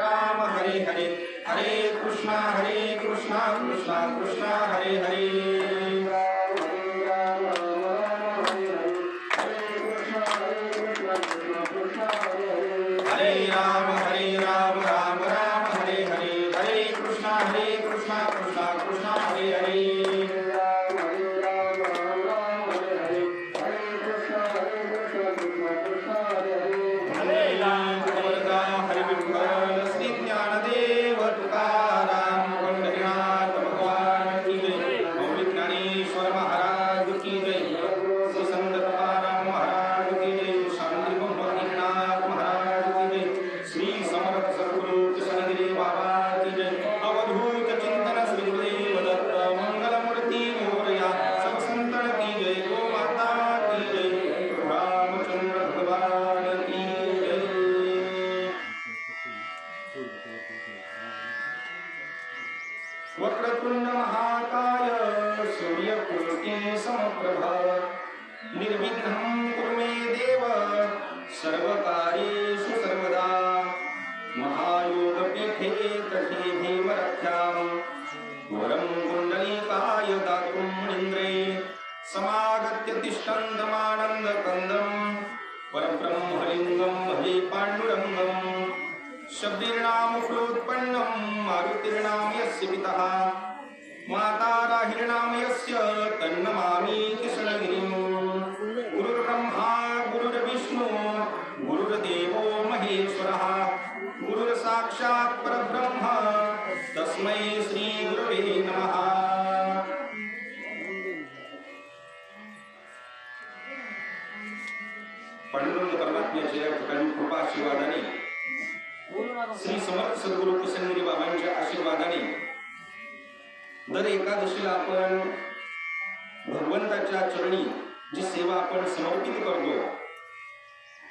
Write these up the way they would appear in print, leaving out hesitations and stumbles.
राम हरे हरे हरे कृष्णा कृष्णा कृष्णा हरे हरे हरे राम राम राम हरे हरे हरे कृष्णा कृष्णा कृष्णा हरे हरे वक्रतुंड महाकाय सूर्यकोटि समप्रभा निर्विघ्नं कुरु मे देव सर्वकार्येषु सर्वदा महायोगपीठे तटे भीमरथ्यां वरं कुण्डलीकाय दातुं मुनीन्द्रे समागत्य तिष्ठन्तमानन्दकन्दं परब्रह्मलिङ्गं भजे पाण्डुरङ्गं शब्दीर्णामुखोत्पन्नं मारुतिर्नाम यस्य पितः माता राहिर्नाम यस्य तन्नमामि कृष्णगिरिं गुरुर्ब्रह्मा गुरुर्विष्णु गुरुर्देवो महेश्वरः गुरुर्साक्षात् परब्रह्म तस्मै श्री गुरवे नमः। पांडुरंग परमात्म्याच्या या ठिकाणी कृपा आशीर्वादाने श्री समर्थ सद्गुरू किशनगिरी बाबांच्या आशीर्वादाने दर एकादशीला आपण भगवंताच्या चरणी जी सेवा आपण समर्पित करतो,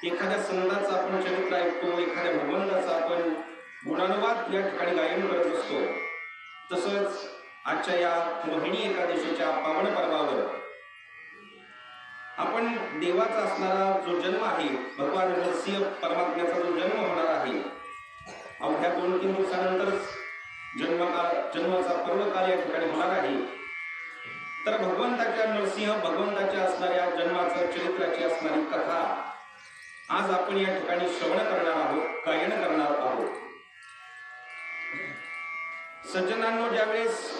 एखाद्या संतांचं आपण चरित्र ऐकतो, एखाद्या भगवंताचा आपण गुणानुवाद या ठिकाणी गायन करत असतो, तसंच आजच्या या मोहिनी एकादशीच्या पावन पर्वावर आपण देवाचा असणारा जो जन्म आहे, भगवान नरसिंह परमात्म्याचा जो जन्म होणार आहे, अवघ्या 2-3 दिवसानंतरच जन्माचा पर्वकाल या ठिकाणी होणार आहे, तर भगवंताच्या नरसिंह भगवंताच्या असणाऱ्या जन्माचं चरित्राची असणारी कथा आज आपण या ठिकाणी श्रवण करणार आहोत, गायन करणार आहोत। सज्जनांनो, ज्यावेळेस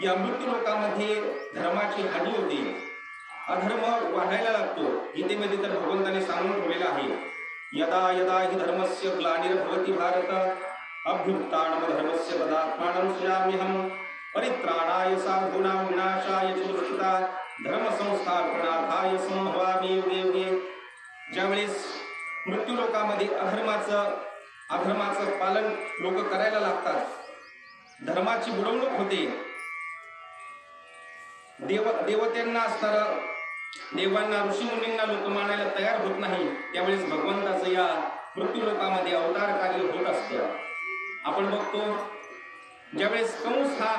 या मृत्यू लोकामध्ये धर्माची हानी होते, अधर्म वाढायला लागतो, गीतेमध्ये तर भगवंताने सांगून ठेवलेलं आहे, यदा यदा हि धर्मस्य ग्लानिर्भवति भारत अभ्युत्थानमधर्मस्य तदात्मानं सृजाम्यहं परित्राणाय साधूनां विनाशाय च दुष्कृता धर्मसंस्थापनार्थाय संभवामि युगे युगे। ज्यावेळेस मृत्यू लोकामध्ये अधर्माचं पालन लोक करायला लागतात, धर्माची बुडवणूक होते, देवतेंना असणारा देवांना ऋषीमुनींना लोक मानायला तयार होत नाही, त्यावेळेस भगवंताचं या मृत्यू लोकामध्ये अवतार कार्य होत असतं। आपण बघतो, ज्यावेळेस कंस हा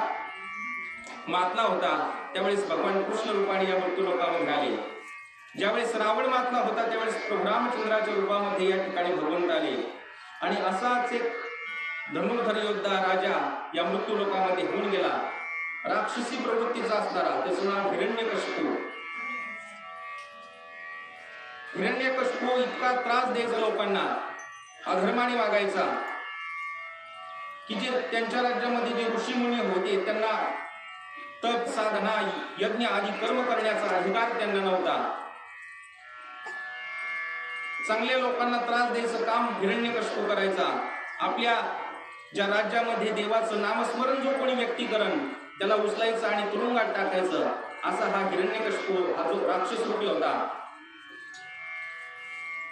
मातला होता, त्यावेळेस भगवान कृष्ण रूपाने या मृत्यू लोकामध्ये आले, ज्यावेळेस रावण मातला होता, त्यावेळेस प्रभू रामचंद्राच्या रूपामध्ये या ठिकाणी भगवंत आले, आणि असाच एक धनुर्धर योद्धा राजा या मृत्यू लोकामध्ये होऊन गेला, राक्षसी प्रवृत्तीचा असणारा, त्याचं नाव हिरण्यकशिपू। हिरण्यकशिपू इतका त्रास द्यायचा लोकांना, अधर्माने वागायचा, की जे त्यांच्या राज्यामध्ये जे ऋषीमुनी होते त्यांना तप साधना यज्ञ आदी कर्म करण्याचा अधिकार त्यांना नव्हता। चांगल्या लोकांना त्रास द्यायचं काम हिरण्यकशिपू करायचा। आपल्या ज्या राज्यामध्ये देवाचं नामस्मरण जो कोणी व्यक्ती करण त्याला उचलायचं आणि तुरुंगात टाकायचं, असा हा हिरण्यकशिपू हा जो राक्षस रूपी होता,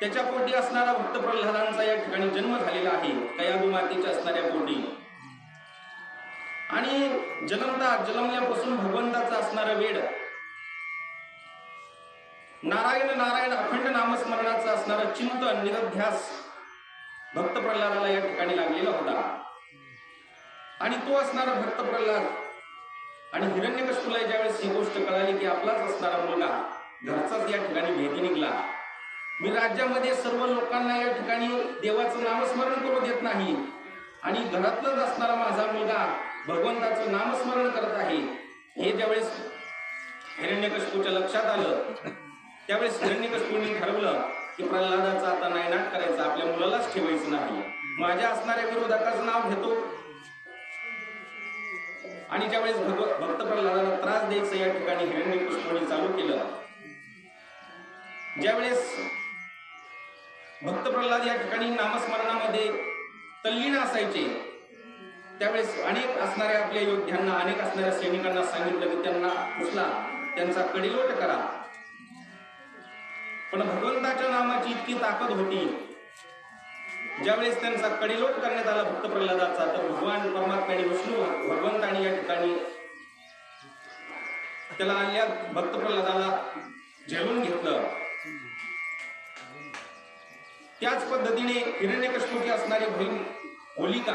त्याच्या पोटी असणारा भक्त प्रल्हादांचा या ठिकाणी जन्म झालेला आहे, कयादू मातेच्या असणाऱ्या पोटी। आणि जन्मल्यापासून भगवंताचा असणारा वेड, नारायण नारायण अखंड नामस्मरणाचा असणारा चिंतन निरध्यास भक्त प्रल्हादाला या ठिकाणी लागलेला होता। आणि तो असणारा भक्त प्रल्हाद आणि हिरण्यकशिपूला ज्यावेळेस ही गोष्ट कळाली की आपलाच असणारा मुलगा घरचाच या ठिकाणी भेदी निघला, मी राज्यामध्ये सर्व लोकांना या ठिकाणी देवाचं नामस्मरण करू देत नाही आणि घरातलंच असणारा माझा मुलगा भगवंताचं नामस्मरण करत आहे, हे ज्यावेळेस हिरण्यकशिपूच्या लक्षात आलं त्यावेळेस हिरण्यकशिपूने ठरवलं की प्रल्हादाचा आता नायनाट करायचा, आपल्या मुलालाच ठेवायचं नाही. माझ्या असणाऱ्या विरोधकाचं नाव घेतो आणि ज्यावेळेस भक्त प्रल्हादाला त्रास द्यायचं या ठिकाणी हिरण्यकशिपूने चालू केलं. ज्यावेळेस भक्त प्रल्हाद या ठिकाणी नामस्मरणामध्ये तल्लीन असायचे त्यावेळेस अनेक असणाऱ्या आपल्या योद्ध्यांना, अनेक असणाऱ्या सैनिकांना सांगितलं की त्यांना उचला, त्यांचा कडेलोट करा. पण भगवंताच्या नामाची इतकी ताकद होती, ज्यावेळेस त्यांचा कडेलोट करण्यात आला भक्त प्रल्हादाचा, तर भगवान परमात्म्याने विष्णू भगवंताने या ठिकाणी त्याला आल्या भक्त प्रल्हादाला झेलून घेतलं. त्याच पद्धतीने हिरण्यकशिपूची असणारी बहीण होलिका,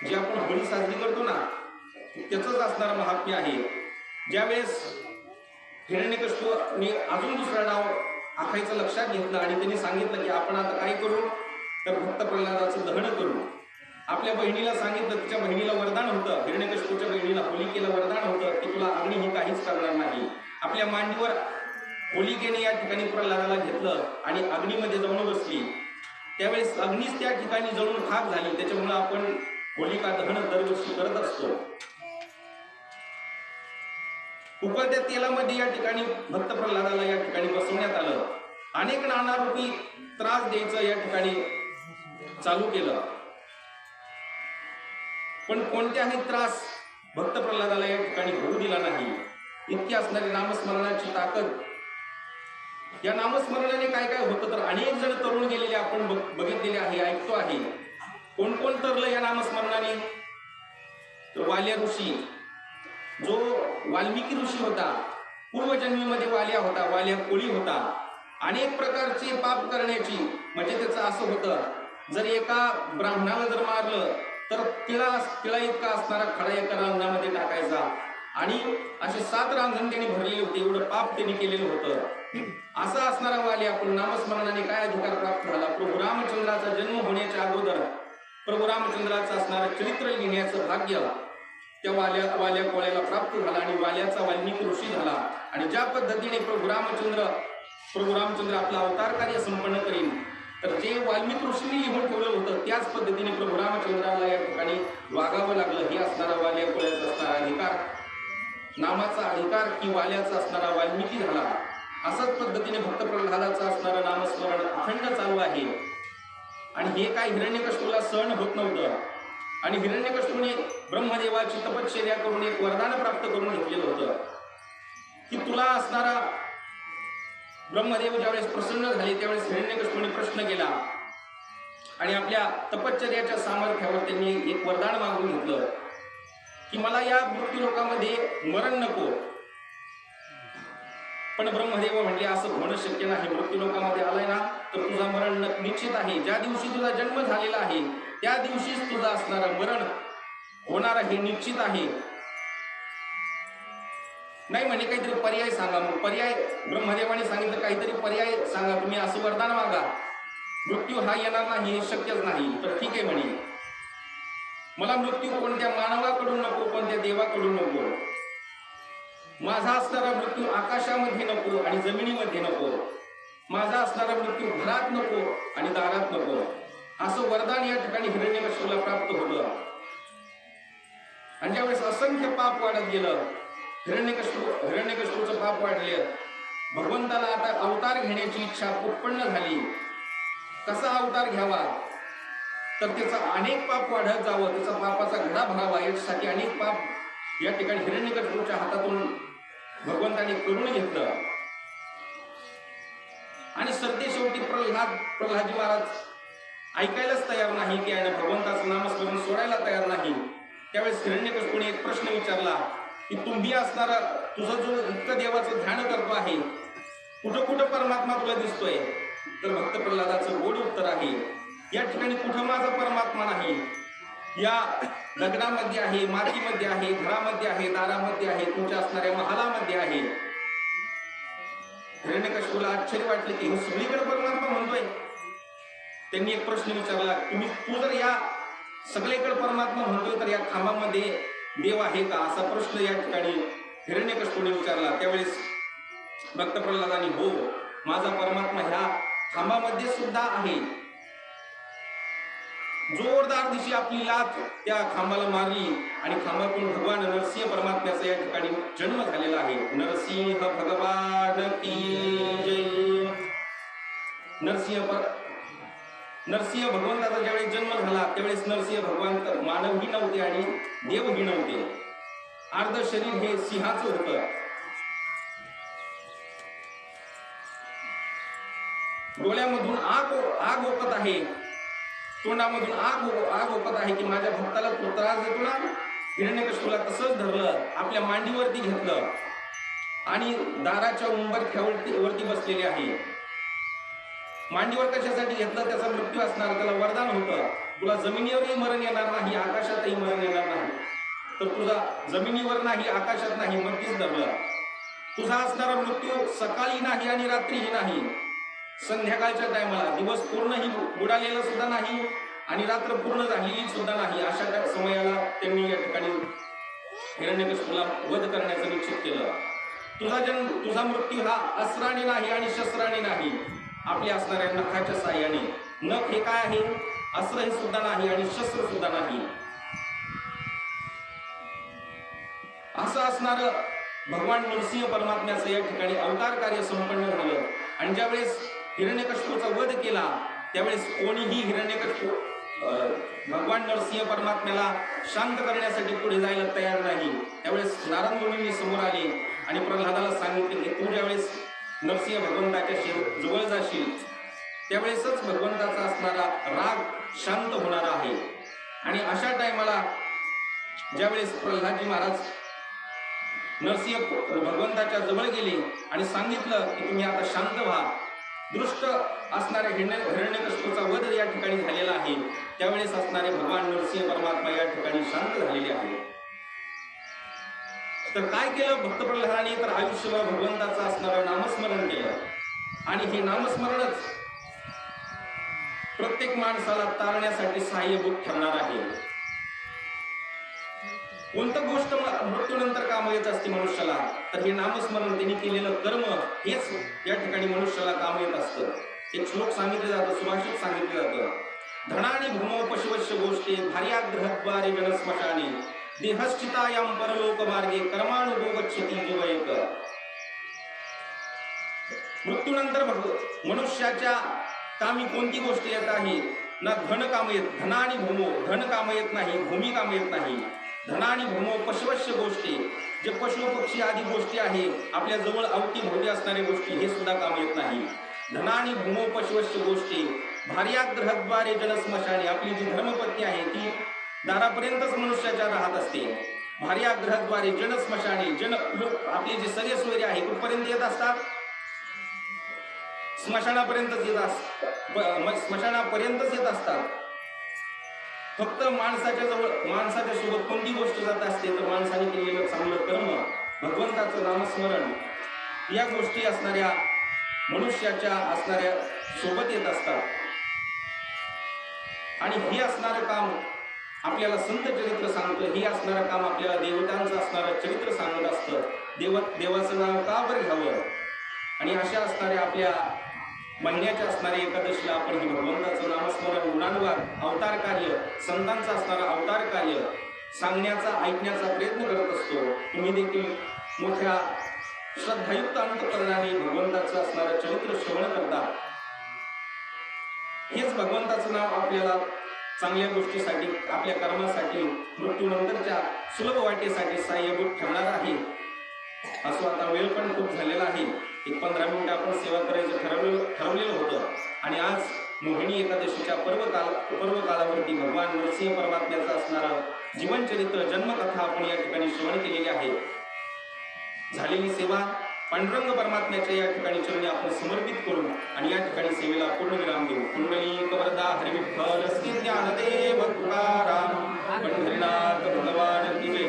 जी आपण होळी साजरी करतो ना, त्याचंच असणारं महात्म्य आहे. ज्यावेळेस हिरण्यकशिपूने अजून दुसरं नाव आखायचं लक्षात घेतलं आणि त्यांनी सांगितलं की आपण आता काय करू, तर भक्त प्रल्हादाचं दहन करू. आपल्या बहिणीला सांगितलं, तिच्या बहिणीला वरदान होतं, हिरण्यकशिपूच्या बहिणीला होलिकेला वरदान होतं की तुला अग्नी हे काहीच करणार नाही. आपल्या मांडीवर होलिकेने या ठिकाणी प्रल्हादाला घेतलं आणि अग्नीमध्ये जाऊन बसली. त्यावेळेस अग्नीच त्या ठिकाणी जळून खाक झाली. त्याच्यामुळे आपण होलिका दहन दरवर्षी करत असतो. उकळत्या तेलामध्ये या ठिकाणी भक्त प्रल्हादाला या ठिकाणी बसवण्यात आलं. अनेक नानारूपी त्रास द्यायचं या ठिकाणी चालू केलं, पण कोणत्याही त्रास भक्त प्रल्हादाला या ठिकाणी होऊ दिला नाही. इतकी असणारी नामस्मरणाची ताकद. या नामस्मरणाने काय काय होतं, तर अनेक जण तरुण गेलेले आपण बघितलेले आहे, ऐकतो आहे. कोण कोण तरलं या नामस्मरणाने, तर वाल्या ऋषी, जो वाल्मिकी ऋषी होता, पूर्वजन्मीमध्ये वाल्या होता, वाल्या कोळी होता. अनेक प्रकारचे पाप करण्याची, म्हणजे त्याचं असं होतं, जर एका ब्राह्मणाला जर मारलं तर तिळा इतका असणारा खडा एका रांजणामध्ये टाकायचा आणि असे 7 रांजण त्यांनी भरलेले होते. एवढं पाप त्यांनी केलेलं होतं. असा असणारा वाली आपण नामस्मरणाने काय अधिकार प्राप्त झाला, प्रभू रामचंद्राचा जन्म होण्याच्या अगोदर प्रभू रामचंद्राचं असणारं चरित्र लिहिण्याचं भाग्य त्या वाल्या कोळ्याला प्राप्त झाला आणि वाल्याचा वाल्मिकी ऋषी झाला. आणि ज्या पद्धतीने प्रभू रामचंद्र आपला अवतार कार्य संपन्न करीन, तर जे वाल्मिकी ऋषींनी लिहून ठेवलं होतं त्याच पद्धतीने प्रभू रामचंद्राला या ठिकाणी वागावं लागलं. हे असणारा वाल्या कोळ्याचा असणारा अधिकार, नामाचा अधिकार की वाल्याचा असणारा वाल्मिकी झाला. असाच पद्धतीने भक्त प्रल्हादाचं असणारं नामस्मरण अखंड चालू आहे. आणि हे काय हिरण्यकशिपूला सहन होत नव्हतं आणि हिरण्यकशिपूने ब्रह्मदेवाची तपश्चर्या करून एक वरदान प्राप्त करून घेतलेलं होतं की तुला असणारा ब्रह्मदेव ज्यावेळेस प्रसन्न झाले त्यावेळेस हिरण्यकशिपूने प्रश्न केला आणि आपल्या तपश्चर्याच्या सामर्थ्यावर त्यांनी एक वरदान मागून घेतलं की मला या मृत्यू लोकामध्ये मरण नको. पण ब्रह्मदेव म्हणले असं होणं शक्य नाही. मृत्यू लोकामध्ये आलाय ना तर तुझा मरण निश्चित आहे. ज्या दिवशी तुझा जन्म झालेला आहे त्या दिवशीच तुझा असणारं मरण होणार हे निश्चित आहे. नाही म्हणे काहीतरी पर्याय सांगा. मग पर्याय ब्रह्मदेवाने सांगितलं काहीतरी पर्याय सांगा, तुम्ही असं वरदान मागा, मृत्यू हा येणार नाही हे शक्यच नाही. तर ठीक आहे म्हणे, मला मृत्यू कोणत्या मानवाकडून नको, कोणत्या देवाकडून नको. माझा असणारा मृत्यू आकाशामध्ये नको आणि जमिनीमध्ये नको. माझा असणारा मृत्यू घरात नको आणि दारात नको. असं वरदान या ठिकाणी हिरण्यकशिपूला प्राप्त होतं. आणि ज्यावेळेस असंख्य पाप वाढत गेलं, हिरण्यकशिपूचं पाप वाढले, भगवंताला आता अवतार घेण्याची इच्छा उत्पन्न झाली. कसा अवतार घ्यावा, तर त्याचा अनेक पाप वाढत जावं, त्याचा पापाचा घडा भरावा, याच्यासाठी अनेक पाप या ठिकाणी हिरण्यकशिपूच्या हातातून भगवंताने करून घेतलं. आणि सरते शेवटी प्रल्हादजी महाराज ऐकायलाच तयार नाही की आणि भगवंताचं नामस्मरण सोडायला तयार नाही. त्यावेळेस हिरण्यकशिपूने एक प्रश्न विचारला की तुम्ही असणारा तुझं जो इतकं देवाचं ध्यान करतो आहे, कुठं कुठं परमात्मा तुला दिसतोय. तर भक्त प्रल्हादाचं गोड उत्तर आहे, या ठिकाणी कुठं माझा परमात्मा नाही. या दगडामध्ये आहे, मातीमध्ये आहे, घरामध्ये आहे, दारामध्ये आहे, तुमच्या असणाऱ्या महालामध्ये आहे. हिरण्यकशिपूला आश्चर्य वाटले की हे सगळीकडे परमात्मा म्हणतोय. त्यांनी एक प्रश्न विचारला, तू जर या सगळीकडे परमात्मा म्हणतोय तर या खांबामध्ये देव आहे का, असा प्रश्न या ठिकाणी हिरण्यकशिपूने विचारला. त्यावेळेस भक्त प्रल्हादानी, हो, माझा परमात्मा ह्या खांबामध्ये सुद्धा आहे. जोरदार दिशी आपली लाथ त्या खांबाला मारली आणि खांबातून भगवान नरसिंह परमात्म्याचा या ठिकाणी जन्म झालेला आहे. नरसिंह भगवान की जय. नरसिंह भगवंताचा ज्यावेळेस जन्म झाला त्यावेळेस नरसिंह भगवान मानवही नव्हते आणि देवही नव्हते. अर्ध शरीर हे सिंहाचं होतं. डोळ्यामधून आग ओकत आहे, तोंडामधून आग ओकत आहे की माझ्या भक्ताला तो त्रास देतो ना. हिरण्यकशिपूला तसंच धरलं, आपल्या मांडीवरती घेतलं आणि दाराच्या उंबरठ्यावरती वरती बसलेले आहे. मांडीवर कशासाठी घेतलं, त्याचा मृत्यू असणार, त्याला वरदान होतं, तुला जमिनीवरही मरण येणार नाही, आकाशातही मरण येणार नाही. तर तुझा जमिनीवर नाही, आकाशात नाही, मध्येच धरलं. तुझा असणारा मृत्यू सकाळी नाही आणि रात्रीही नाही, संध्याकाळच्या टायमाला. दिवस पूर्णही बुडालेला सुद्धा नाही आणि रात्र पूर्ण झालेली सुद्धा नाही. अशा समयाला त्यांनी या ठिकाणी हिरण्यकशिपूला वध करण्याचं निश्चित केलं. तुझा मृत्यू हा अस्त्राने नाही आणि शस्त्राने नाही, आपल्या असणाऱ्या नखाच्या साह्याने. नख हे काय आहे, अस्त्र हे सुद्धा नाही आणि शस्त्र सुद्धा नाही. असं असणारं भगवान नरसिंह परमात्म्याचं या ठिकाणी अवतार कार्य संपन्न झालं. आणि ज्यावेळेस हिरण्यकशिपूचा वध केला त्यावेळेस कोणीही भगवान नरसिंह परमात्म्याला शांत करण्यासाठी पुढे जायला तयार नाही. त्यावेळेस नारद मुनींनी समोर आले आणि प्रल्हादाला सांगितले की तू ज्यावेळेस नरसिंह भगवंताच्या जवळ जाशील त्यावेळेसच भगवंताचा असणारा राग शांत होणार आहे. आणि अशा टायमाला ज्यावेळेस प्रल्हादजी महाराज नरसिंह भगवंताच्या जवळ गेले आणि सांगितलं की तुम्ही आता शांत व्हा, दृष्ट असणाऱ्या हिरण्यकशिपूचा वध या ठिकाणी झालेला आहे, त्यावेळेस असणारे भगवान नरसिंह परमात्मा या ठिकाणी शांत झालेले आहे. तर काय केलं भक्त प्रल्हादाने, तर आयुष्यभर भगवंताचं असणारं नामस्मरण केलं. आणि हे नामस्मरणच प्रत्येक माणसाला तारण्यासाठी सहाय्यभूत ठरणार आहे. कोणतं गोष्ट मृत्यूनंतर काम येत असते मनुष्याला, तर हे नामस्मरण त्यांनी केलेलं कर्म हेच या ठिकाणी मनुष्याला काम येत असतं. एक श्लोक सांगितलं जातं, सुभाषित सांगितलं जातं, धनानी भूमो पशुवश्य गोष्टी भार्याग्रहद्वारे जनस्मशाने देहश्चितायां परलोक मार्गे कर्मानुभवच्छति जीवयेत. मृत्यूनंतर मनुष्याच्या कामी कोणती गोष्ट येत आहे, ना धन काम येत, धन आणि भूमो, धन काम येत नाही, भूमी काम येत नाही. धन आणि भूमो पशुवश्य गोष्टी, जे पशु पक्षी आदी गोष्टी आहे आपल्या जवळ अवतीभोवती असणाऱ्या गोष्टी, हे सुद्धा काम येत नाही. धन आणि भूमो पशुवश्य गोष्टी भार्याग्रहद्वारे जनस्मशाने, आपली जी धर्मपत्नी आहे ती दारापर्यंतच मनुष्याच्या राहत असते. भार्याग्रहद्वारे जनस्मशाने, जन लोक आपले जे सगळे सोयरे आहे कुठपर्यंत येत असतात, स्मशानापर्यंतच येत असतात. फक्त माणसाच्या सोबत कोणती गोष्ट जात असते, तर माणसाने केलेलं चांगलं कर्म, भगवंताचं नामस्मरण, या गोष्टी असणाऱ्या मनुष्याच्या असणाऱ्या सोबत येत असतात. आणि हे असणारं काम आपल्याला संत चरित्र सांगतं, हे असणारं काम आपल्याला देवतांचं असणारं चरित्र सांगत असतं. देवाचं नाव का बरं घ्यावं. आणि अशा असणाऱ्या आपल्या महिन्याच्या असणाऱ्या एकादशीला आपण हे भगवंताचं नामस्मरण, गुणानुवाद, अवतार कार्य, संतांचा असणारा अवतार कार्य सांगण्याचा, ऐकण्याचा प्रयत्न करत असतो. तुम्ही देखील मोठ्या श्रद्धायुक्त अंतःकरणाने भगवंताचं असणारं चरित्र श्रवण करता. हेच भगवंताचं नाव आपल्याला चांगल्या गोष्टीसाठी, आपल्या कर्मासाठी, मृत्यूनंतरच्या सुलभ वाटेसाठी सहाय्यभूत ठरणार आहे. असं आता वेळ पण खूप झालेला आहे. एक 15 मिनिटं आपण सेवा करायचं ठरवलेलं होतं. आणि आज मोहिनी एकादशीच्या पर्व काळावरती भगवान नरसिंह परमात्म्याचं असणारं जीवनचरित्र, जन्मकथा आपण या ठिकाणी श्रवण केलेली आहे. झालेली सेवा पांडुरंग परमात्म्याच्या या ठिकाणी चरणी आपण समर्पित करू आणि या ठिकाणी सेवेला पूर्णविराम देऊ. कुंडलिक वरदा हरी विठ्ठल श्री ज्ञानदेव तुकाराम पंढरीनाथ भगवान की जय.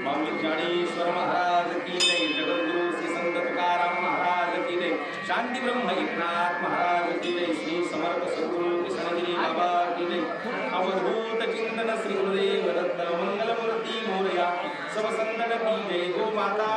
माऊली ज्ञानेश्वर महाराज की जय. जगद्गुरु श्री संत तुकाराम महाराज की जय. माता